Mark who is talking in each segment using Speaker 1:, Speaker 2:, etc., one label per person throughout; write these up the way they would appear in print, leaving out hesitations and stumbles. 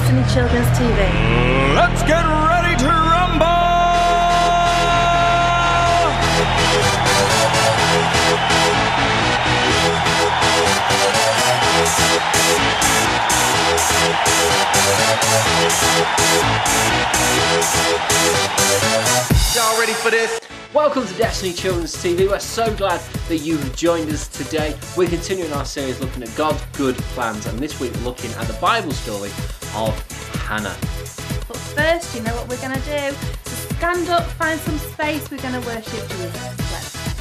Speaker 1: Destiny Children's TV.
Speaker 2: Let's get ready to rumble!
Speaker 3: Y'all ready for this?
Speaker 4: Welcome to Destiny Children's TV. We're so glad that you have joined us today. We're continuing our series looking at God's good plans, and this week we're looking at the Bible story of Hannah.
Speaker 1: But first, you know what we're going to do? So stand up, find some space, we're going to worship Jesus. Let's go.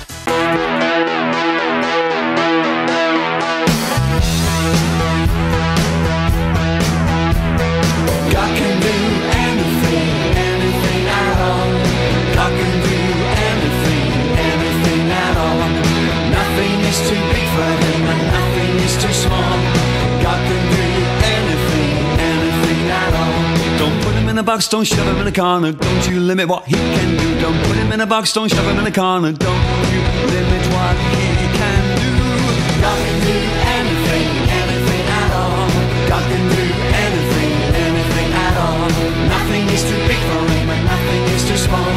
Speaker 5: God can do anything, anything at all. God can do anything, anything at all. Nothing is too big for him and nothing is too small. God can do anything, anything at all. Don't put him in a box, don't shove him in a corner. Don't you limit what he can do. Don't put him in a box, don't shove him in a corner. Don't you limit what he can do. God can do anything, anything at all. God can do anything, anything at all. Nothing is too big for him and nothing is too small.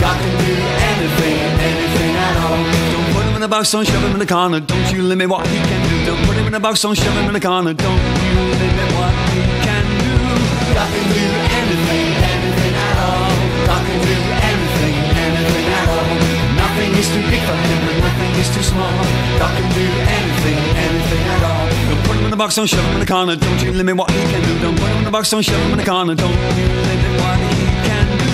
Speaker 5: God can do anything, anything at all. Don't put him in a box, don't shove him in a corner. Don't you limit what he can do. Don't put him in a box, don't shove him in a corner. Don't you limit what he can do. God can do anything, anything at all. God can do anything, anything at all. Nothing is too big for him and nothing is too small. God can do anything, anything at all. Don't put him in a box, don't shove him in a corner. Don't you limit what he can do. Don't put him in a box, don't shove him in a corner. Don't you limit what he can do.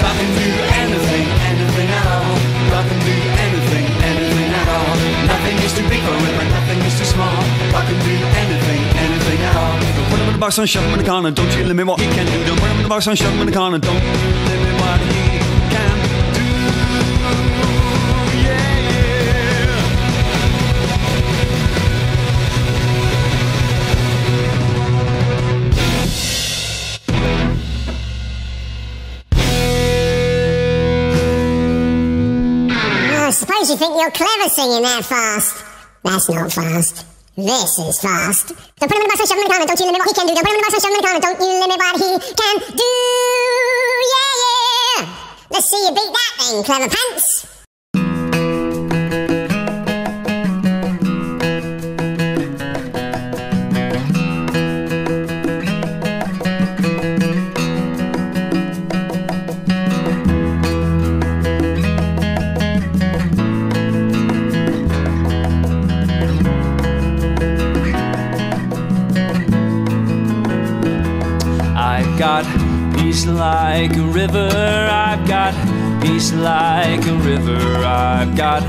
Speaker 5: God can do anything, anything at all. God can do anything, anything at all. Nothing is too big for him and nothing is too small. God can do anything, anything at all. Don't put him in a box, don't shove him in a corner. Don't you limit what he can do. Don't put him in a box, don't shove him in a corner. Don't you limit what he can do. Yeah, yeah.
Speaker 6: I suppose you think you're clever singing that fast. That's not fast. This is fast. Don't put him in the box, don't shove him in the corner. Don't you limit what he can do. Don't put him in the box, don't shove him in the corner. Don't you limit what he can do. Yeah, yeah. Let's see you beat that then, clever pants.
Speaker 5: I've got peace like a river. I've got peace like a river. I've got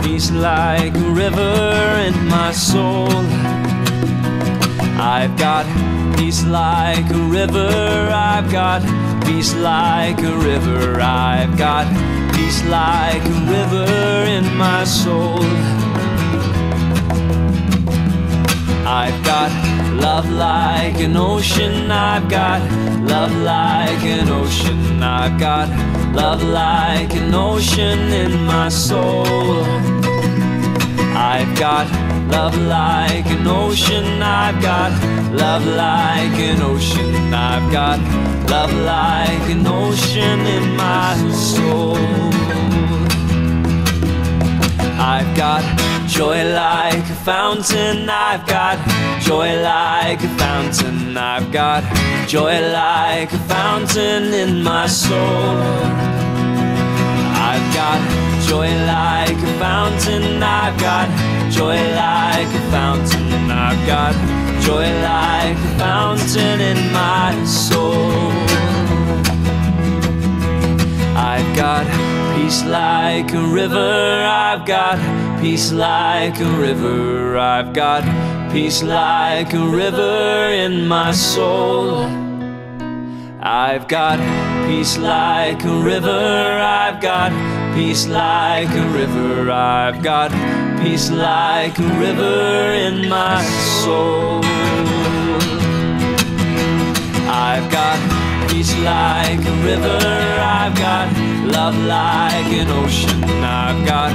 Speaker 5: peace like a river in my soul. I've got peace like a river. I've got peace like a river. I've got peace like a river in my soul. I've got love like an ocean. I've got love like an ocean. I've got love like an ocean in my soul. I've got love like an ocean. I've got love like an ocean. I've got love like an ocean in my soul. I've got joy like a fountain. I've got joy like a fountain. I've got joy like a fountain in my soul. I've got joy like a fountain. I've got joy like a fountain. I've got joy like a fountain in my soul. I've got peace like a river. I've got peace like a river. I've got peace like a river in my soul. I've got peace like a river. I've got peace like a river. I've got peace like a river in my soul. I've got peace like a river. I've got love like an ocean. I've got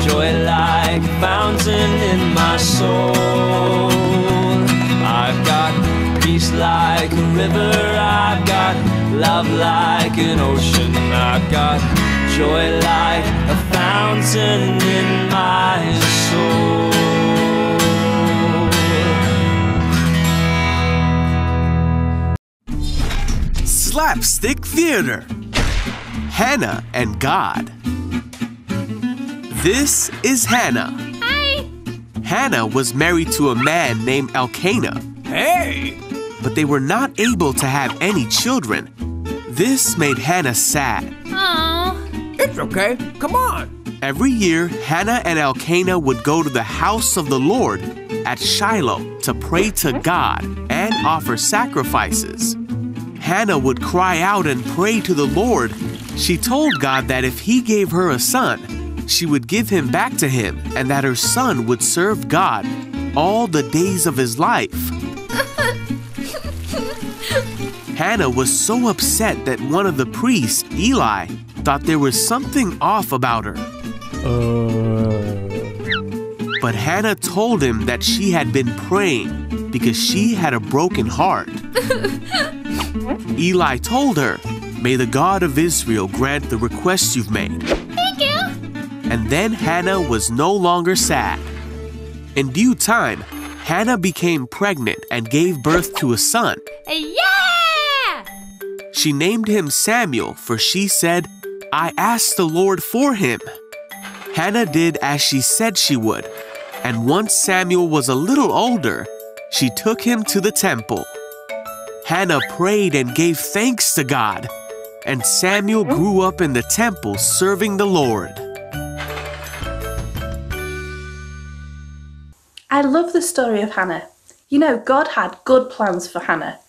Speaker 5: joy like a fountain in my soul. I've got peace like like a river, I've got love like an ocean, I've got joy like a fountain in my soul.
Speaker 3: Slapstick Theater. Hannah and God. This is Hannah.
Speaker 1: Hi.
Speaker 3: Hannah was married to a man named Elkanah.
Speaker 2: Hey!
Speaker 3: But they were not able to have any children. This made Hannah sad.
Speaker 1: Aww.
Speaker 2: It's okay. Come on.
Speaker 3: Every year, Hannah and Elkanah would go to the house of the Lord at Shiloh to pray to God and offer sacrifices. Hannah would cry out and pray to the Lord. She told God that if He gave her a son, she would give him back to Him and that her son would serve God all the days of his life. Hannah was so upset that one of the priests, Eli, thought there was something off about her. But Hannah told him that she had been praying because she had a broken heart. Eli told her, "May the God of Israel grant the request you've made."
Speaker 1: Thank you.
Speaker 3: And then Hannah was no longer sad. In due time, Hannah became pregnant and gave birth to a son.
Speaker 1: Yeah!
Speaker 3: She named him Samuel, for she said, "I asked the Lord for him." Hannah did as she said she would, and once Samuel was a little older, she took him to the temple. Hannah prayed and gave thanks to God, and Samuel grew up in the temple serving the Lord.
Speaker 1: I love the story of Hannah. You know, God had good plans for Hannah.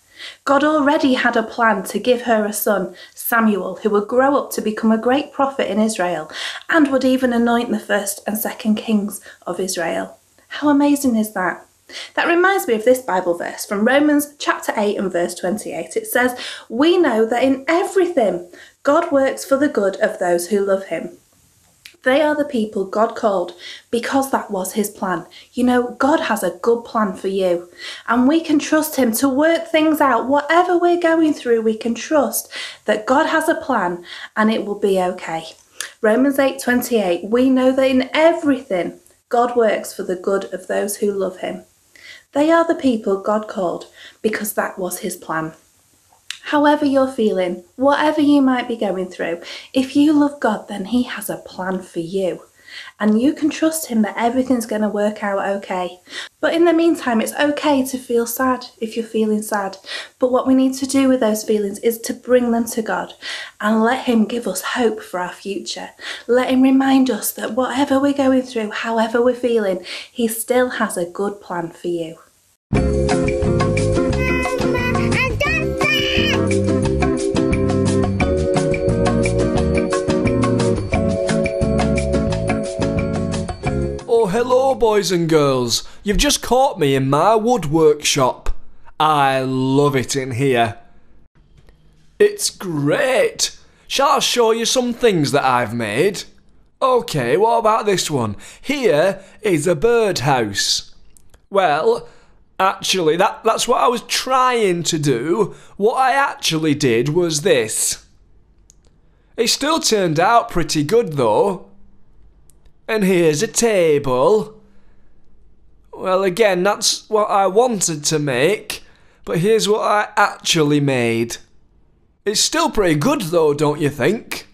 Speaker 1: God already had a plan to give her a son, Samuel, who would grow up to become a great prophet in Israel and would even anoint the first and second kings of Israel. How amazing is that? That reminds me of this Bible verse from Romans chapter 8 and verse 28. It says, "We know that in everything God works for the good of those who love Him." They are the people God called because that was His plan. You know, God has a good plan for you, and we can trust Him to work things out. Whatever we're going through, we can trust that God has a plan and it will be okay. Romans 8:28, we know that in everything God works for the good of those who love Him. They are the people God called because that was His plan. However you're feeling, whatever you might be going through, if you love God, then He has a plan for you. And you can trust Him that everything's going to work out okay. But in the meantime, it's okay to feel sad if you're feeling sad. But what we need to do with those feelings is to bring them to God and let Him give us hope for our future. Let Him remind us that whatever we're going through, however we're feeling, He still has a good plan for you.
Speaker 7: Oh, hello, boys and girls. You've just caught me in my wood workshop. I love it in here. It's great. Shall I show you some things that I've made? Okay, what about this one? Here is a birdhouse. Well, actually, that's what I was trying to do. What I actually did was this. It still turned out pretty good, though. And here's a table. Well, again, that's what I wanted to make, but here's what I actually made. It's still pretty good though, don't you think?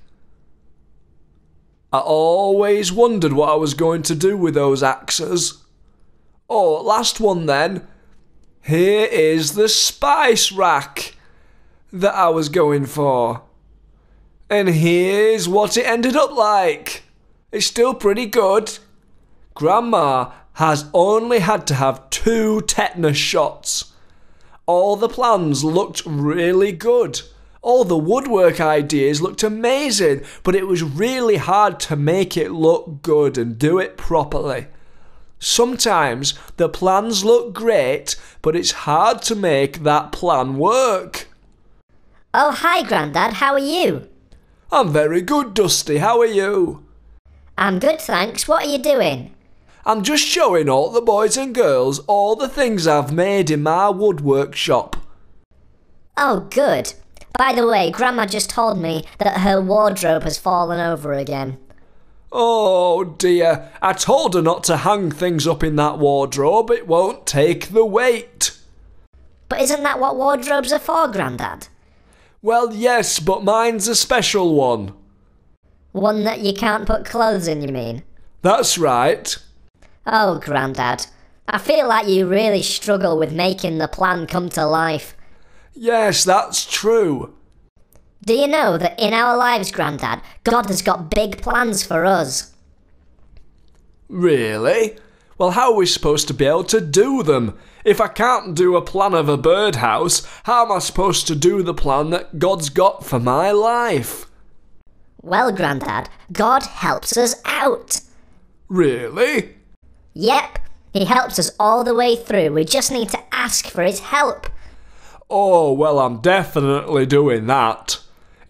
Speaker 7: I always wondered what I was going to do with those axes. Oh, last one then. Here is the spice rack that I was going for. And here's what it ended up like. It's still pretty good. Grandma has only had to have 2 tetanus shots. All the plans looked really good. All the woodwork ideas looked amazing, but it was really hard to make it look good and do it properly. Sometimes the plans look great, but it's hard to make that plan work.
Speaker 8: Oh, hi, Grandad. How are you?
Speaker 7: I'm very good, Dusty. How are you?
Speaker 8: I'm good, thanks. What are you doing?
Speaker 7: I'm just showing all the boys and girls all the things I've made in my wood workshop.
Speaker 8: Oh, good. By the way, Grandma just told me that her wardrobe has fallen over again.
Speaker 7: Oh dear, I told her not to hang things up in that wardrobe, it won't take the weight.
Speaker 8: But isn't that what wardrobes are for, Grandad?
Speaker 7: Well, yes, but mine's a special one.
Speaker 8: One that you can't put clothes in, you mean?
Speaker 7: That's right.
Speaker 8: Oh, Grandad, I feel like you really struggle with making the plan come to life.
Speaker 7: Yes, that's true.
Speaker 8: Do you know that in our lives, Grandad, God has got big plans for us?
Speaker 7: Really? Well, how are we supposed to be able to do them? If I can't do a plan of a birdhouse, how am I supposed to do the plan that God's got for my life?
Speaker 8: Well, Grandad, God helps us out.
Speaker 7: Really?
Speaker 8: Yep, He helps us all the way through. We just need to ask for His help.
Speaker 7: Oh, well, I'm definitely doing that.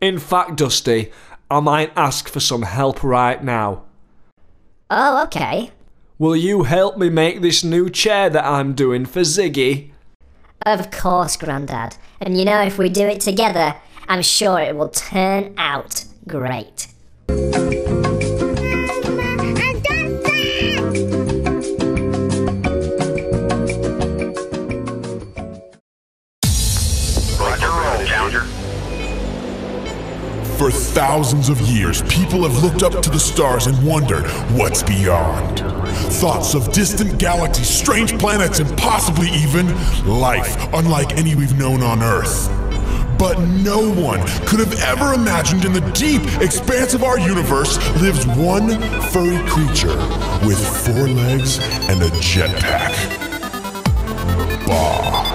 Speaker 7: In fact, Dusty, I might ask for some help right now.
Speaker 8: Oh, okay.
Speaker 7: Will you help me make this new chair that I'm doing for Ziggy?
Speaker 8: Of course, Grandad. And you know, if we do it together, I'm sure it will turn out great.
Speaker 9: For thousands of years, people have looked up to the stars and wondered what's beyond. Thoughts of distant galaxies, strange planets, and possibly even life unlike any we've known on Earth. But no one could have ever imagined in the deep expanse of our universe lives one furry creature with 4 legs and a jetpack. Bah.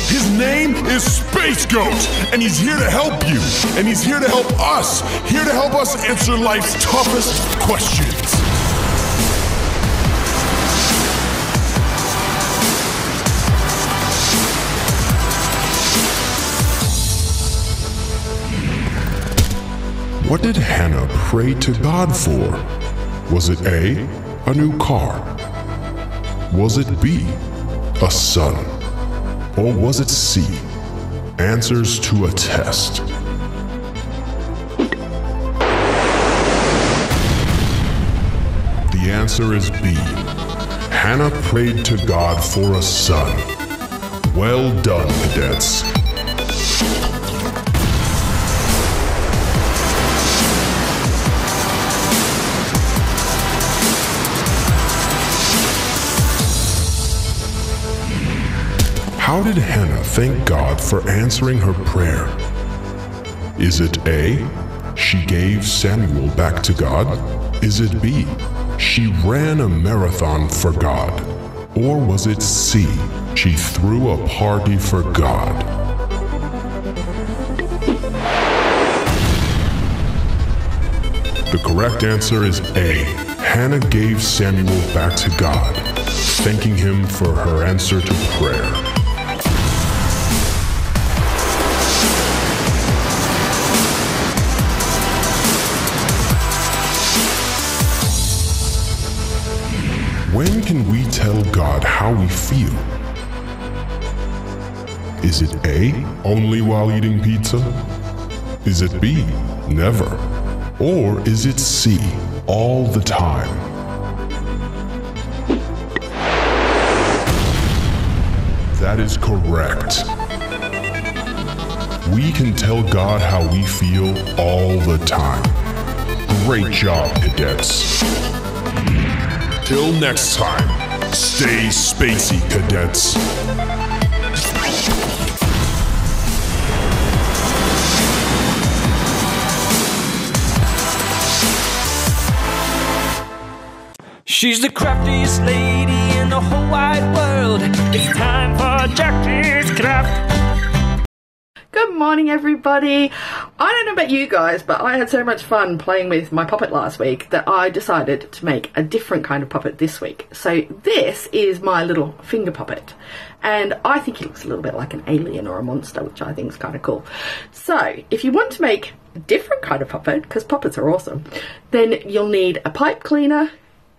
Speaker 9: His name is Space Goat, and he's here to help you, and he's here to help us, here to help us answer life's toughest questions. What did Hannah pray to God for? Was it A, a new car? Was it B, a son? Or was it C, answers to a test? The answer is B. Hannah prayed to God for a son. Well done, cadets. How did Hannah thank God for answering her prayer? Is it A, she gave Samuel back to God? Is it B, she ran a marathon for God? Or was it C, she threw a party for God? The correct answer is A. Hannah gave Samuel back to God, thanking him for her answer to prayer. When can we tell God how we feel? Is it A, only while eating pizza? Is it B, never? Or is it C, all the time? That is correct. We can tell God how we feel all the time. Great job, cadets. Till next time, stay spacey, cadets.
Speaker 5: She's the craftiest lady in the whole wide world. It's time for Jackie's Craft.
Speaker 10: Good morning, everybody. I don't know about you guys, but I had so much fun playing with my puppet last week that I decided to make a different kind of puppet this week. So this is my little finger puppet, and I think he looks a little bit like an alien or a monster, which I think is kind of cool. So if you want to make a different kind of puppet, because puppets are awesome, then you'll need a pipe cleaner,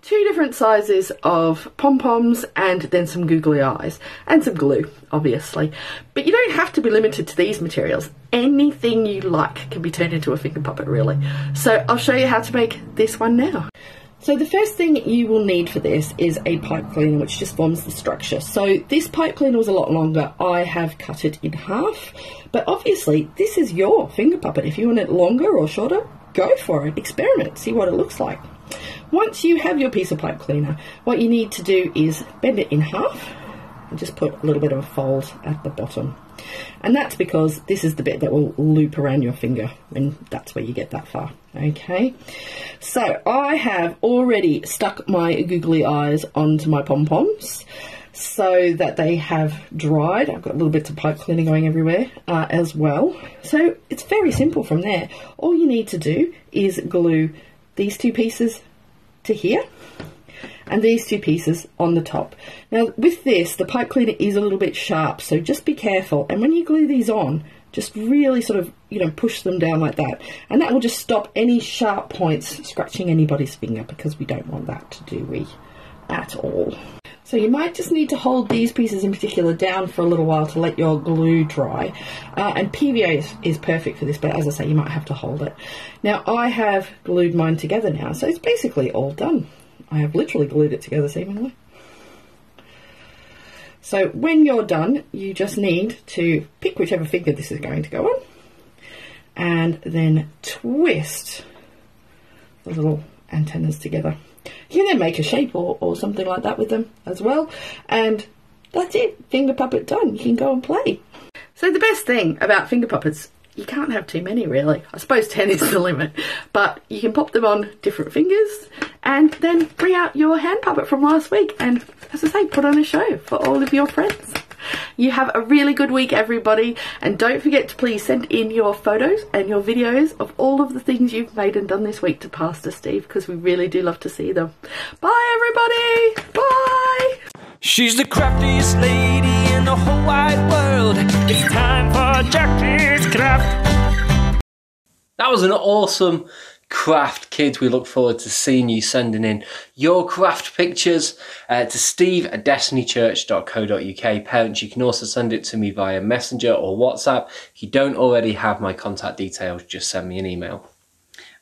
Speaker 10: 2 different sizes of pom-poms, and then some googly eyes and some glue, obviously. But you don't have to be limited to these materials. Anything you like can be turned into a finger puppet, really. So I'll show you how to make this one now. So the first thing you will need for this is a pipe cleaner, which just forms the structure. So this pipe cleaner was a lot longer. I have cut it in half, but obviously this is your finger puppet. If you want it longer or shorter, go for it, experiment, see what it looks like. Once you have your piece of pipe cleaner, what you need to do is bend it in half and just put a little bit of a fold at the bottom. And that's because this is the bit that will loop around your finger, and that's where you get that far. Okay, so I have already stuck my googly eyes onto my pom-poms so that they have dried. I've got little bits of pipe cleaner going everywhere as well. So it's very simple from there. All you need to do is glue these 2 pieces to here and these 2 pieces on the top. Now with this, the pipe cleaner is a little bit sharp, so just be careful, and when you glue these on, just really sort of, you know, push them down like that, and that will just stop any sharp points scratching anybody's finger, because we don't want that, do we, at all. So you might just need to hold these pieces in particular down for a little while to let your glue dry. And PVA is perfect for this, but as I say, you might have to hold it. Now I have glued mine together now, so it's basically all done. I have literally glued it together seemingly. So when you're done, you just need to pick whichever finger this is going to go on, and then twist the little antennas together. You can then make a shape or something like that with them as well, and that's it, finger puppet done. You can go and play. So the best thing about finger puppets, you can't have too many really. I suppose 10 is the limit, but you can pop them on different fingers and then bring out your hand puppet from last week and, as I say, put on a show for all of your friends. You have a really good week, everybody, and don't forget to please send in your photos and your videos of all of the things you've made and done this week to Pastor Steve, because we really do love to see them. Bye everybody, bye!
Speaker 5: She's the craftiest lady in the whole wide world. It's time for Jackie's Craft.
Speaker 4: That was an awesome craft, kids. We look forward to seeing you sending in your craft pictures to steve@destinychurch.co.uk. Parents, you can also send it to me via Messenger or WhatsApp. If you don't already have my contact details, just send me an email.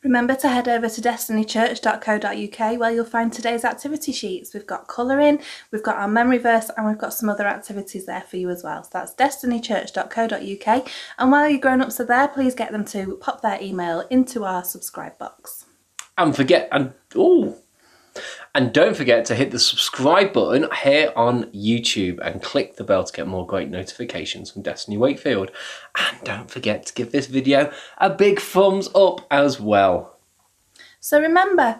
Speaker 1: Remember to head over to destinychurch.co.uk where you'll find today's activity sheets. We've got colouring, we've got our memory verse, and we've got some other activities there for you as well. So that's destinychurch.co.uk, and while your grown-ups are there, please get them to pop their email into our subscribe box.
Speaker 4: And don't forget to hit the subscribe button here on YouTube and click the bell to get more great notifications from Destiny Wakefield. And don't forget to give this video a big thumbs up as well.
Speaker 1: So remember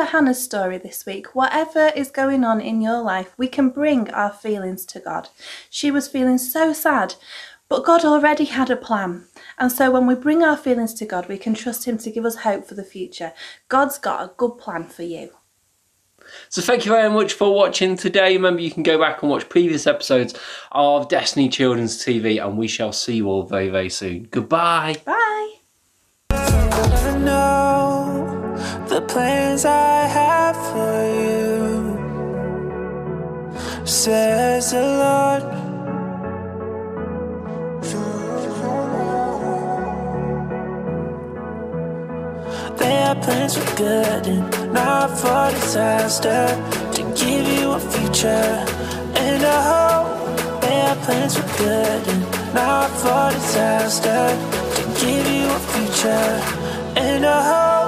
Speaker 1: Hannah's story this week. Whatever is going on in your life, we can bring our feelings to God. She was feeling so sad, but God already had a plan. And so when we bring our feelings to God, we can trust Him to give us hope for the future. God's got a good plan for you.
Speaker 4: So thank you very much for watching today. Remember, you can go back and watch previous episodes of Destiny Children's TV, and we shall see you all very, very soon. Goodbye.
Speaker 1: Bye.
Speaker 5: I know the plans I have for you, says the Lord. They are plans for good and not for disaster, to give you a future and a hope. They are plans for good and not for disaster, to give you a future and a hope.